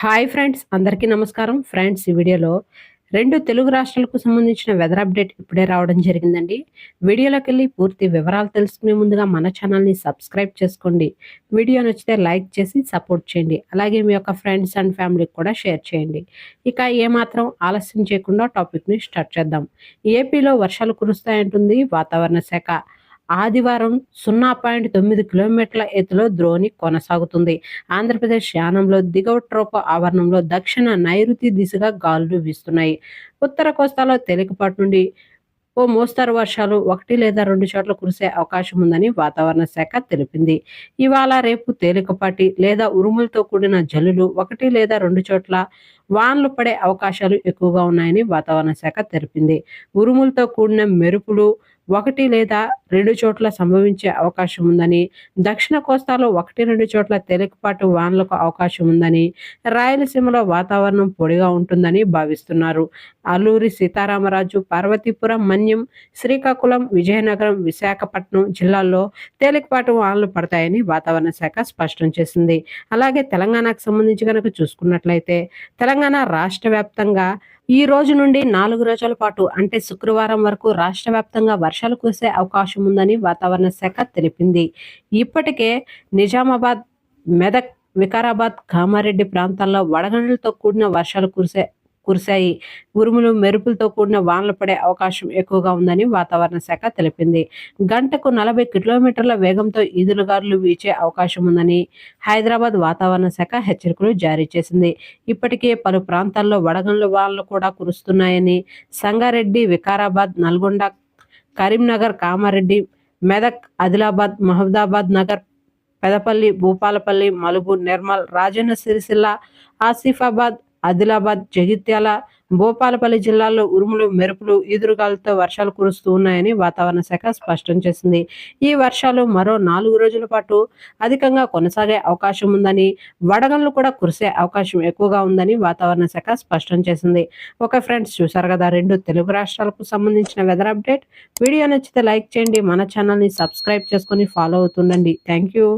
Hi friends, అందరికీ నమస్కారం. Friends, ఈ వీడియోలో 2 తెలుగు రాష్ట్రాలకు సంబంధించిన వెదర్ అప్డేట్ ఇప్పుడే రావడం జరిగిందండి. వీడియోలోకెళ్ళి పూర్తి వివరాలు తెలుసుకునే ముందుగా మన ఛానల్‌ని సబ్స్క్రైబ్ చేసుకోండి. వీడియో నచ్చితే లైక్ చేసి సపోర్ట్ చేయండి. అలాగే మీ యొక్క ఫ్రెండ్స్ అండ్ ఫ్యామిలీకి కూడా షేర్ చేయండి. ఇక ఏమాత్రం ఆలస్యం చేయకుండా టాపిక్‌ని స్టార్ట్ చేద్దాం. ఏపీలో వర్షాలు కురుస్తాయంటుంది వాతావరణ శాఖ. ఆదివారం 0.9 కిలోమీటర్ల ఎత్తులో ద్రోణి కొనసాగుతుంది. ఆంధ్రప్రదేశ్ యానంలో దిగువ ట్రోపో ఆవరణంలో దక్షిణ నైరుతి దిశగా గాలులు వీస్తున్నాయి. ఉత్తర కోస్తాలో తేలికపాటి నుండి ఓ మోస్తరు వర్షాలు 1 లేదా 2 చోట్ల కురిసే అవకాశం ఉందని వాతావరణ శాఖ తెలిపింది. ఇవాళ రేపు తేలికపాటి లేదా ఉరుములతో కూడిన జల్లులు 1 లేదా 2 చోట్ల వానలు పడే అవకాశాలు ఎక్కువగా ఉన్నాయని వాతావరణ శాఖ తెలిపింది. ఉరుములతో కూడిన మెరుపులు 1 లేదా 2 చోట్ల సంభవించే అవకాశం ఉందని, దక్షిణ కోస్తాలో 1, 2 చోట్ల తేలికపాటి వానలకు అవకాశం ఉందని, రాయలసీమలో వాతావరణం పొడిగా ఉంటుందని భావిస్తున్నారు. అల్లూరి సీతారామరాజు, పార్వతీపురం, మన్యం, శ్రీకాకుళం, విజయనగరం, విశాఖపట్నం జిల్లాల్లో తేలికపాటి వానలు పడతాయని వాతావరణ శాఖ స్పష్టం చేసింది. అలాగే తెలంగాణకు సంబంధించి కనుక చూసుకున్నట్లయితే తెలంగాణ రాష్ట్ర వ్యాప్తంగా ఈ రోజు నుండి 4 రోజుల పాటు అంటే శుక్రవారం వరకు రాష్ట్ర వ్యాప్తంగా వర్షాలు కురిసే అవకాశం ఉందని వాతావరణ శాఖ తెలిపింది. ఇప్పటికే నిజామాబాద్, మెదక్, వికారాబాద్, కామారెడ్డి ప్రాంతాల్లో వడగండ్లతో కూడిన వర్షాలు కురిశాయి. ఉరుములు, మెరుపులతో కూడిన వానలు పడే అవకాశం ఎక్కువగా ఉందని వాతావరణ శాఖ తెలిపింది. గంటకు 40 కిలోమీటర్ల వేగంతో ఈదురుగాలులు వీచే అవకాశం ఉందని హైదరాబాద్ వాతావరణ శాఖ హెచ్చరికలు జారీ చేసింది. ఇప్పటికే పలు ప్రాంతాల్లో వడగండ్ల వానలు కూడా కురుస్తున్నాయని సంగారెడ్డి, వికారాబాద్, నల్గొండ, కరీంనగర్, కామారెడ్డి, మెదక్, ఆదిలాబాద్, మహబూబాబాద్ నగర్, పెదపల్లి, భూపాలపల్లి, మలుగు, నిర్మల్, రాజన్న సిరిసిల్ల, ఆసిఫాబాద్, ఆదిలాబాద్, జగిత్యాల, భూపాలపల్లి జిల్లాల్లో ఉరుములు, మెరుపులు, ఈదురుగాలులతో వర్షాలు కురుస్తూ ఉన్నాయని వాతావరణ శాఖ స్పష్టం చేసింది. ఈ వర్షాలు మరో 4 రోజుల పాటు అధికంగా కొనసాగే అవకాశం ఉందని, వడగండ్లు కూడా కురిసే అవకాశం ఎక్కువగా ఉందని వాతావరణ శాఖ స్పష్టం చేసింది. ఓకే ఫ్రెండ్స్, చూసారు కదా 2 తెలుగు రాష్ట్రాలకు సంబంధించిన వెదర్ అప్డేట్. వీడియో నచ్చితే లైక్ చేయండి, మన ఛానల్ని సబ్స్క్రైబ్ చేసుకొని ఫాలో అవుతుండండి. Thank you.